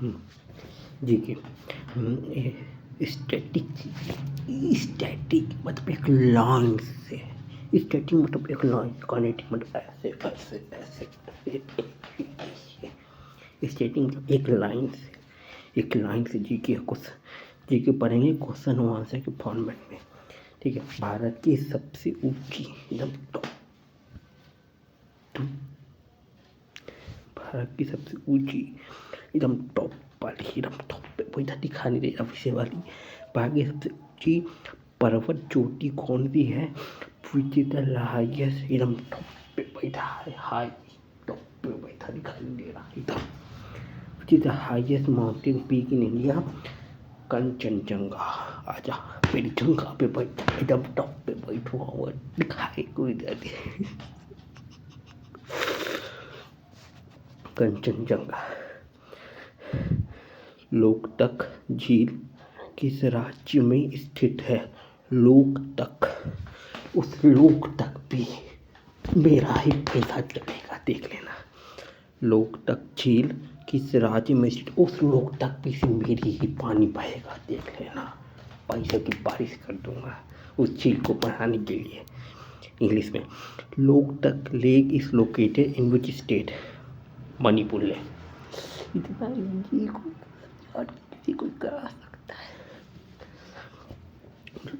जी के स्टैटिक मतलब एक लाइन से, स्टैटिक मतलब एक लाइन, काइनेटिक मतलब ऐसे ऐसे ऐसे, स्टैटिक मतलब एक लाइन से जी के पढ़ेंगे क्वेश्चन और आंसर के फॉर्मेट में। ठीक है। भारत की सबसे ऊंची एकदम टॉप, भारत की सबसे ऊंची एकदम टॉप वाली, एकदम टॉप पे कोई दिखा नहीं रही अभी से वाली, भारत की सबसे ऊंची पर्वत चोटी कौन सी है? विच इज द हाईएस्ट, एकदम टॉप पे बैठा है, हाई टॉप पे बैठा दिखाई नहीं दे रहा एकदम, which is the highest mountain peak in India? Kanchenjunga. आजा मेरी जंगा पे बैठ, एकदम टॉप पे बैठा हुआ दिखाई कोई दे। कंचनजंगा। लोकटक झील किस राज्य में स्थित है? लोकटक, उस लोकटक पे मेरा ही पैसा चलेगा, देख लेना। लोकटक झील किस राज्य में स्थित, उस लोकटक पे से मेरी ही पानी बहेगा, देख लेना। पैसे की बारिश कर दूंगा उस झील को बढ़ाने के लिए। इंग्लिश में, Loktak lake is located in which state? Manipur lake. इतना इजी और किसी को करा सकता है।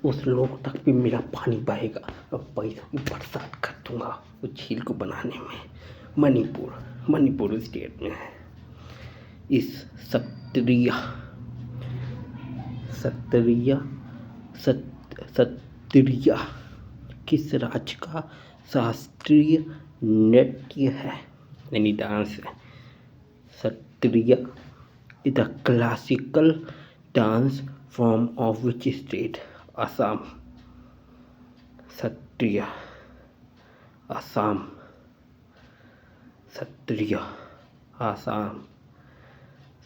उस लोकटक पे मेरा पानी बहेगा और पैसों की बरसात कर दूंगा उस झील को बनाने में। मणिपुर स्टेट में है। इस सत्रिया किस राज्य का शास्त्रीय नृत्य है, यानी डांस है? Sattriya is the classical dance form of which state? Assam. Sattriya, Assam, Sattriya, Assam,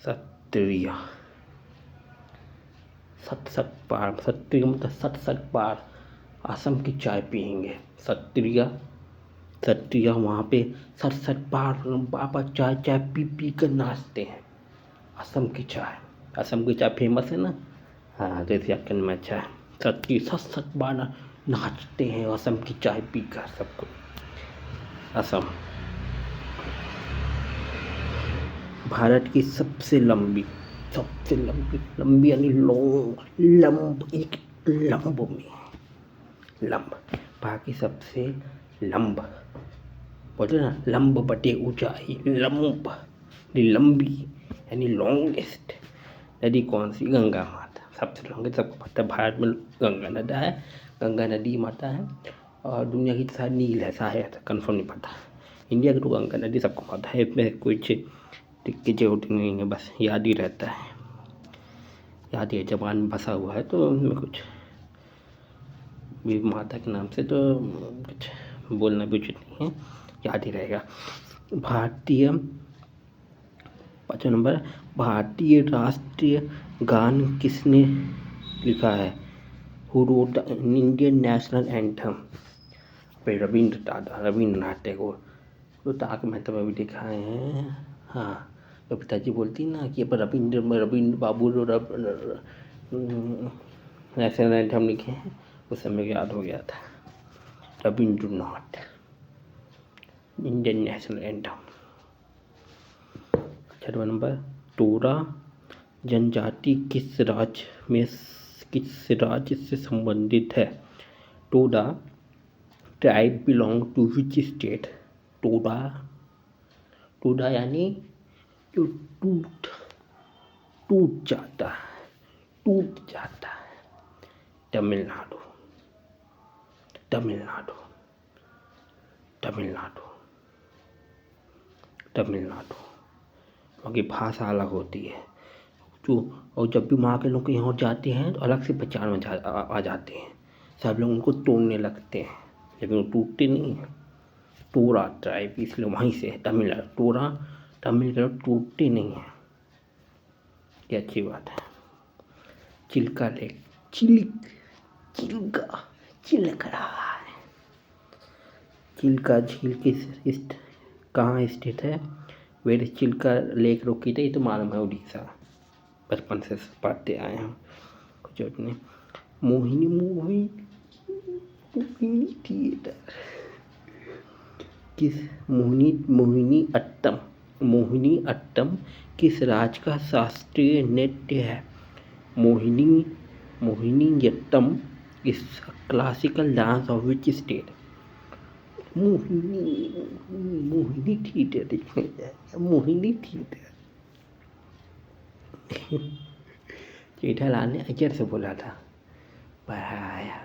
Sattriya. सत बार सत्रिया मतलब सत बार असम की चाय पियेंगे। सत्रिया वहाँ पे सत बार बाबा चाय पी कर नाचते हैं। असम की चाय फेमस है ना। हाँ, जैसे आपके में चाय सत बार नाचते हैं असम की चाय पीकर सबको। असम। भारत की सबसे लंबी यानी लंब, एक लंब में लंब, भारत की सबसे लंब, बोलते ना लंब बटे ऊंचाई, लंबी यानी लॉन्गेस्ट नदी कौन सी? गंगा माता। सबसे लॉन्गेस्ट सबको पता है, भारत में गंगा नदी है, गंगा नदी माता है। और दुनिया की शायद नील है, शायद कंफर्म नहीं पता। इंडिया की तो गंगा नदी सबको पता है, इसमें कुछ टिक्की होती नहीं है, बस याद ही रहता है, याद ही जबान में बसा हुआ है, तो उनमें कुछ भी माता के नाम से तो कुछ बोलना भी उचित नहीं है, याद ही रहेगा। भारतीय 5 नंबर, भारतीय राष्ट्रीय गान किसने लिखा है? Who wrote the Indian national anthem? Rabindranath Tagore. तो तारक मेहता में भी दिखाए हैं। हाँ, तो पिताजी बोलती ना कि अब रविंद्र बाबू नेशनल एंथम लिखे हैं, उस समय याद हो गया था। Rabindranath, Indian national anthem. 6वां नंबर, टोरा जनजाति किस राज्य से संबंधित है? टोरा tribe belong to which state? टोरा यानी जो टूट जाता है। तमिलनाडु। क्योंकि भाषा अलग होती है जो, और जब भी वहाँ के लोग यहाँ जाते हैं तो अलग से पहचान में आ जाते हैं, सब लोग उनको तोड़ने लगते हैं, लेकिन वो टूटते नहीं हैं। टोरा ट्राइब, इसलिए वहीं से है तमिलनाडु। टोरा तमिलनाडु टूटते नहीं हैं, ये अच्छी बात है। चिल्का लेक, चिल्क रहा है। चिल्का झील कहाँ स्थित है? वेर चिल्का लेक लोकेटेड, ये तो मालूम है, उड़ीसा, बचपन से पढ़ते आए हैं, कुछ अपने। मोहिनी मूवी, मोहिनी थिएटर किस, मोहिनी अट्टम किस राज्य का शास्त्रीय नृत्य है? Mohiniyattam is classical dance of which state? Mohini theatre देखने जाएगा, मोहिनी थिएटर। जेठालाल ने अजर से बोला था, पढ़ाया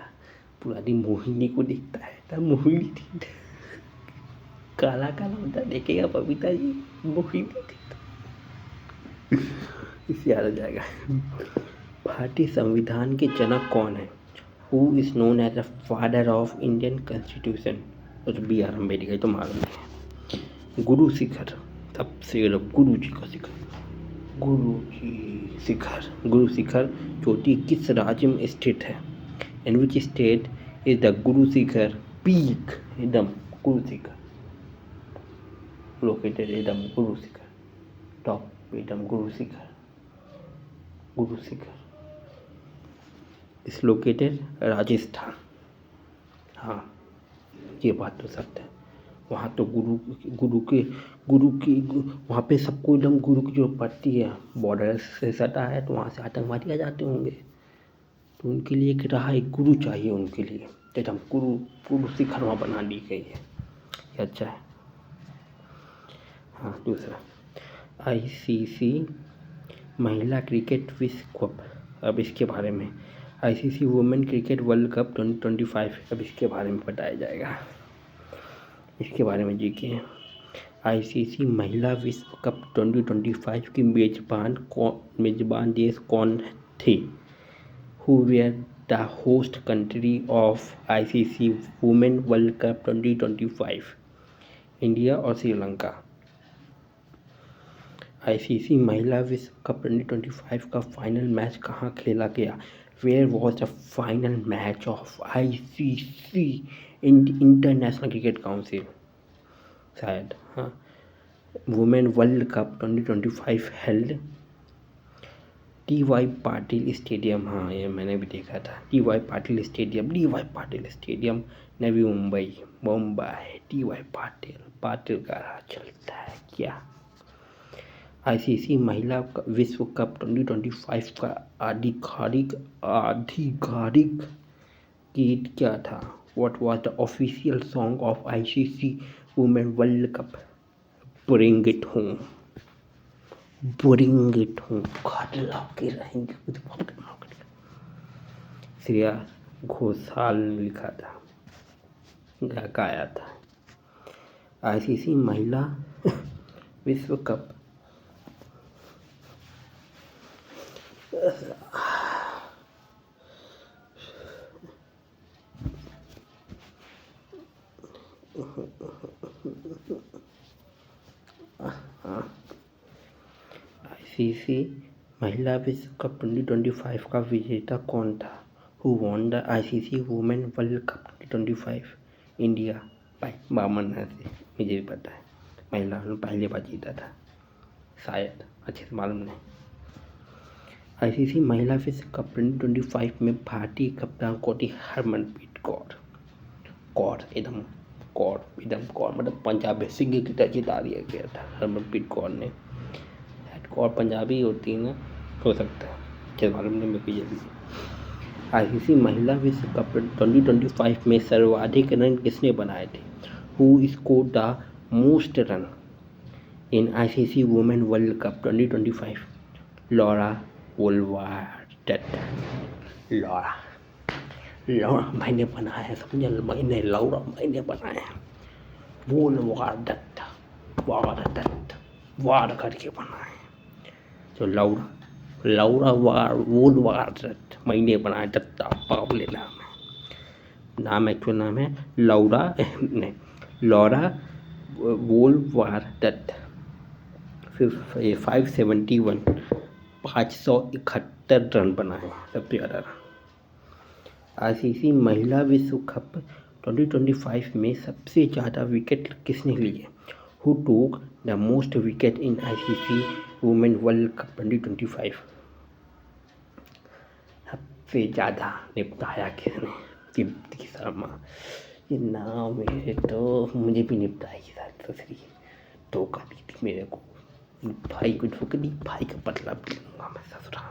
पूरा दिन मोहिनी को देखता है, तब मोहिनी थिएटर, काला काला होता देखेगा बबीता जी, मोहिनी थिएटर, इससे याद आ जाएगा। भारतीय संविधान के जनक कौन है? Who is known as the father of Indian constitution? और बी आर अम्बेडकर, तो मालूम है। गुरु शिखर, सबसे गुरु जी का शिखर, गुरु शिखर चोटी किस राज्य में स्थित है? इन which state is the Guru Shikhar peak? एकदम गुरु शिखर लोकेटेड, एकदम गुरु शिखर टॉप, एकदम गुरु शिखर इस लोकेटेड राजस्थान। हाँ, ये बात तो सत्य है। वहाँ तो गुरु की वहाँ पे सबको एकदम गुरु की जो पड़ती है, बॉर्डर से सटा है, तो वहाँ से आतंकवादी आ जाते होंगे, तो उनके लिए एक रहा, एक गुरु चाहिए उनके लिए, तो एकदम गुरु शिखर वहाँ बना दी गई है, ये अच्छा है। हाँ, दूसरा, ICC महिला क्रिकेट विश्व कप, अब इसके बारे में, ICC women cricket world cup 2025, अब इसके बारे में बताया जाएगा, इसके बारे में जी के। ICC महिला विश्व कप 2025 की मेजबान देश कौन थे? Who were the host country of ICC women world cup 2025? India और श्रीलंका। ICC महिला विश्व कप 2025 का फाइनल मैच कहाँ खेला गया? Where was the final match of ICC international cricket council, शायद, हाँ। Women world cup 2025 held TY Patil stadium, हाँ ये मैंने भी देखा था, TY Patil stadium, Navi Mumbai, TY Patil का राज चलता है क्या? ICC महिला विश्व कप 2025 का आधिकारिक गीत क्या था? What was the official song of ICC Women World Cup? Bring it home, घाट लाके रहेंगे कुछ बहुत श्रेया घोषाल ने लिखा था, गाया था। ICC महिला विश्व कप ICC महिला विश्व कप 2025 का विजेता कौन था? Who won the ICC women world cup 2025? India, भाई बामन है, मुझे भी पता है, महिला ने पहली बार जीता था, शायद, अच्छे से मालूम नहीं। ICC महिला विश्व कप 2025 में भारतीय कप्तान कौन थी? हरमनप्रीत कौर, एकदम कौर मतलब पंजाबी सिंह की तरह जिता दिया गया था हरमनप्रीत कौर ने। कौर पंजाबी होती है ना, हो सकता है, क्या मालूम नहीं मेरे को ये भी। ICC महिला विश्व कप 2025 में सर्वाधिक रन किसने बनाए थे? Who scored the most run in ICC women world cup 2025? Laura Wolvaardt, Laura मैंने बनाया, समझे, लौरा मैंने बनाया, वोल्वार्डेट वार करके बनाए, तो लौरा वोल्वार्डेट मैंने बनाया, दत्ता पावले नाम एक्चुअल नाम है लौरा वोल्वार्डेट। 571 571 रन बनाए, सबसे ज़्यादा रन। ICC महिला विश्व कप 2025 में सबसे ज़्यादा विकेट किसने लिए? Who took the most wicket in ICC women world cup 2025। सबसे ज़्यादा निपटाया किसने? दीप्ति शर्मा। ये नाम है तो मुझे भी निपटाएगी शायद ससुरी, धोखा दी थी मेरे को। भाई को धोखा दी, भाई का बदला भी लूँगा मैं ससुरा,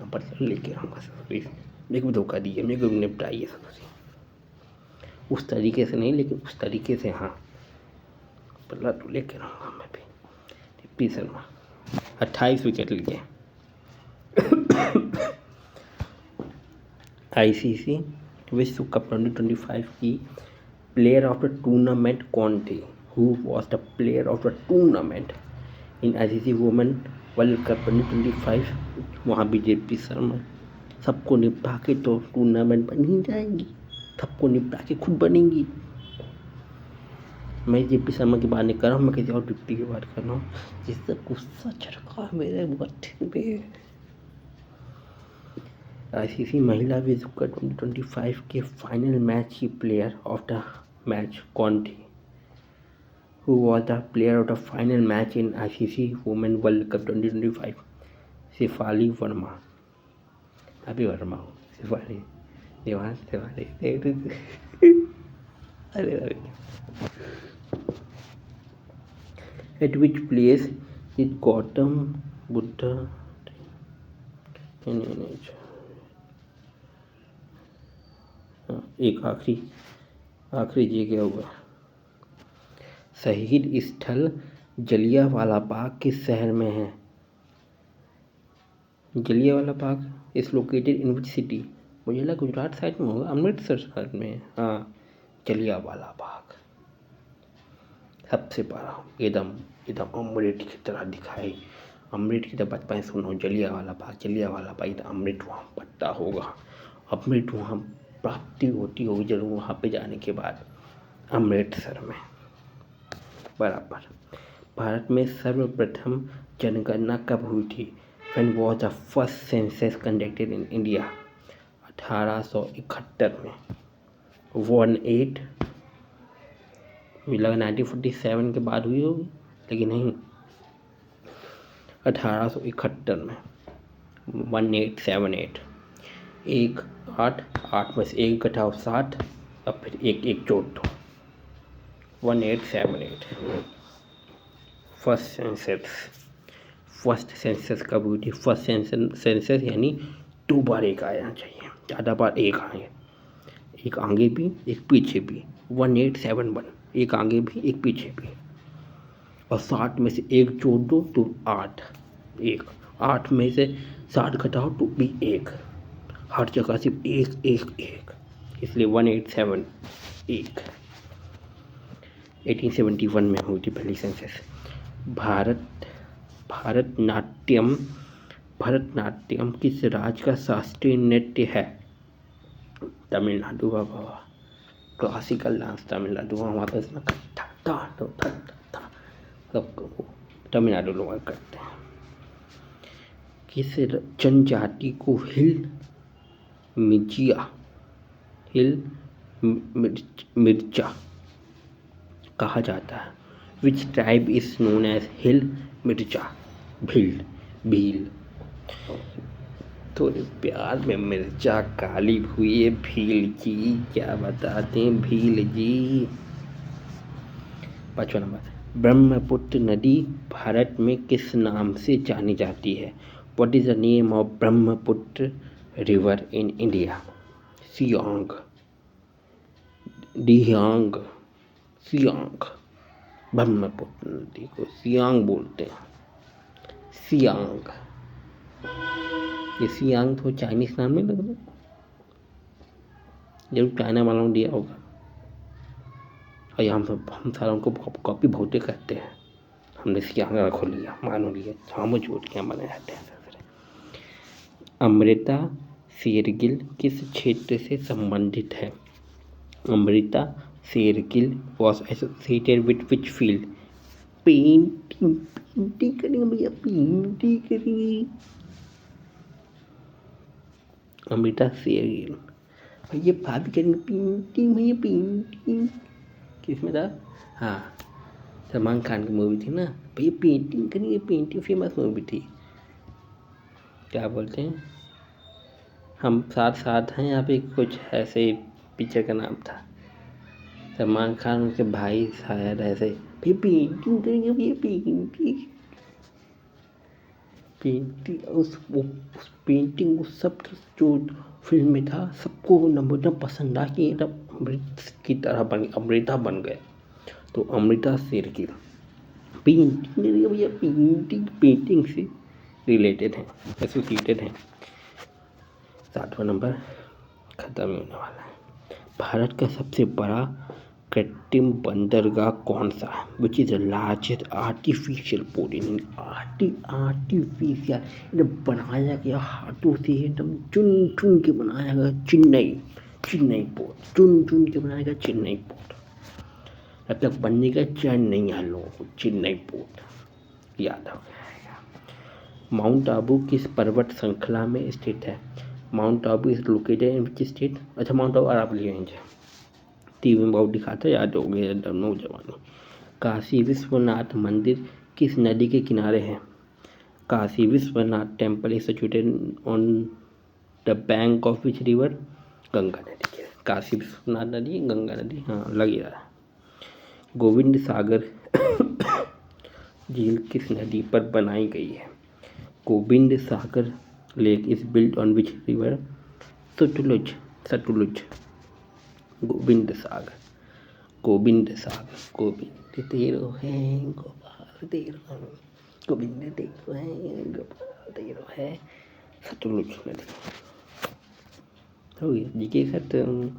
बदला लेके आऊँगा ससुरी से। मेरे को भी धोखा दी है, मेरे को भी निपटाई है ससुरी। उस तरीके से नहीं, लेकिन उस तरीके से हाँ, बदला तो लेके रहूँगा मैं भी। दीप्ति शर्मा 28 विकेट लिए। ICC विश्व कप 2025 की प्लेयर ऑफ द टूर्नामेंट कौन थी? Who was the player of the tournament in ICC women world cup 2025? वहाँ भी दीप्ति शर्मा। सबको निपटा के तो टूर्नामेंट बन ही जाएंगी, सबको निपटा के खुद बनेंगी। मैं दीप्ति शर्मा की बात नहीं कर रहा हूँ, मैं किसी और दीप्ति की बात कर रहा हूँ जिससे गुस्सा चढ़का मेरे बच्चे पे। ICC महिला विश्व कप 2025 के फाइनल मैच की प्लेयर ऑफ द मैच कौन थी? Who was the player of the final match in ICC women world cup 2025? Shefali Verma. अभी वर्मा हूँ, शेफाली देवान शेफाली। अरे at which place is Gautam Buddha? एक आखिरी जगह हुआ। शहीद स्थल जलियांवाला बाग किस शहर में है? Jallianwala Bagh is located in which city? मुझे लगा गुजरात साइड में होगा, अमृतसर साइड में है। हाँ, जलियांवाला बाग सबसे बड़ा, एकदम अमृत की तरह दिखाई। अमृत की तरह बचपन सुनो, जलियांवाला बाग एकदम अमृत वहाँ पट्टा होगा। अमृत वहाँ प्राप्ति होती होगी जरूर वहाँ पे जाने के बाद, अमृतसर में बराबर। भारत में सर्वप्रथम जनगणना कब हुई थी? When was the first census conducted in India? 1871 में। 18 मुझे लगा 1947 के बाद हुई होगी, लेकिन नहीं, 1871 में। 1878। 8 में से 1 घटाओ 7, अब फिर 1 जोड़ दो, 1878 फर्स्ट सेंसस कब हुई थी? फर्स्ट सेंसस यानी 2 बार 1 आना चाहिए, ज़्यादा बार 1 आए, एक आगे भी एक पीछे भी। 1871, 1 आगे भी 1 पीछे भी, और 60 में से 1 जोड़ दो तो 8, 8 में से 60 घटाओ तो भी 1, हर जगह सिर्फ 1, इसलिए 1871। 1871 में हुई थी पहली सेंसस। भरतनाट्यम किस राज्य का शास्त्रीय नृत्य है? तमिलनाडु। बाबा, क्लासिकल डांस तमिलनाडु, वहाँ पर तमिलनाडु लोग करते हैं। किस जनजाति को हिल मिर्जा कहा जाता है? Which tribe is known as hill Mirza? Bhil. थोड़े प्यार में मिर्चा काली हुई है भील की, क्या बताते हैं भील जी। 5वां नंबर, ब्रह्मपुत्र नदी भारत में किस नाम से जानी जाती है? What is the name of Brahmaputra river in India? Siang, Dihang, Siang. Brahmaputra नदी को सियांग बोलते हैं, सियांग। ये सियांग तो चाइनीज नाम नहीं लग रहा, जरूर चाइना वालों ने दिया होगा, और हम सारों को कॉपी बहुते करते हैं। हमने सियांग रखो लिया, मानो लिया, हम झूठ के बने रहते हैं। अमृता शेरगिल किस क्षेत्र से संबंधित है? Amrita Shergil was associated with which field? Painting करेंगे भैया, पेंटिंग करेंगे। अमृता शेरगिल भैया भाभी करेंगे पेंटिंग, भैया पेंटिंग किसमें था? हाँ, सलमान खान की मूवी थी ना भैया, पेंटिंग करिए, पेंटिंग फेमस मूवी थी। क्या बोलते हैं, हम साथ साथ हैं यहाँ पे, कुछ ऐसे पिक्चर का नाम था। सलमान खान उनके भाई शायद ऐसे भैया पेंटिंग करेंगे, भैया पेंटिंग पेंटिंग उस पेंटिंग उस सब जो फिल्म में था सबको नम्रता पसंद आ कि एकदम अमृत की तरह बन, अमृता बन गए। तो अमृता शेर की पेंटिंग भैया, पेंटिंग पेंटिंग से रिलेटेड हैं, एसोसिएटेड हैं। 7वां नंबर खत्म ही होने वाला है। भारत का सबसे बड़ा कृत्रिम बंदरगाह कौन सा है? Which is the largest artificial port in artificial, एकदम बनाया गया हाथों से, एकदम चुन चुन के बनाया गया चेन्नई पोर्ट, चुन चुन के बनाया गया चेन्नई पोर्ट। अब तक बनने का चैन नहीं आ लोगों को, चेन्नई पोर्ट याद हो गया। माउंट आबू किस पर्वत श्रृंखला में स्थित है? Mount Abu is located in which state? अच्छा, माउंट आबू अरावली रेंज है, टीवी में बहुत दिखाता है, याद हो गया नौजवानी। काशी विश्वनाथ मंदिर किस नदी के किनारे है? Kashi Vishwanath temple is situated on the bank of which river? Ganga नदी के, काशी विश्वनाथ नदी गंगा नदी, हाँ लग ही रहा है। गोविंद सागर झील किस नदी पर बनाई गई है? Govind Sagar lake is built on which river? Sutlej. Govind Sagar Govind तेरो है गोपाल तेरो, गोविंद तेरो है गोपाल तेरो है, सतलुज नदी। हो गया जीके खत्म।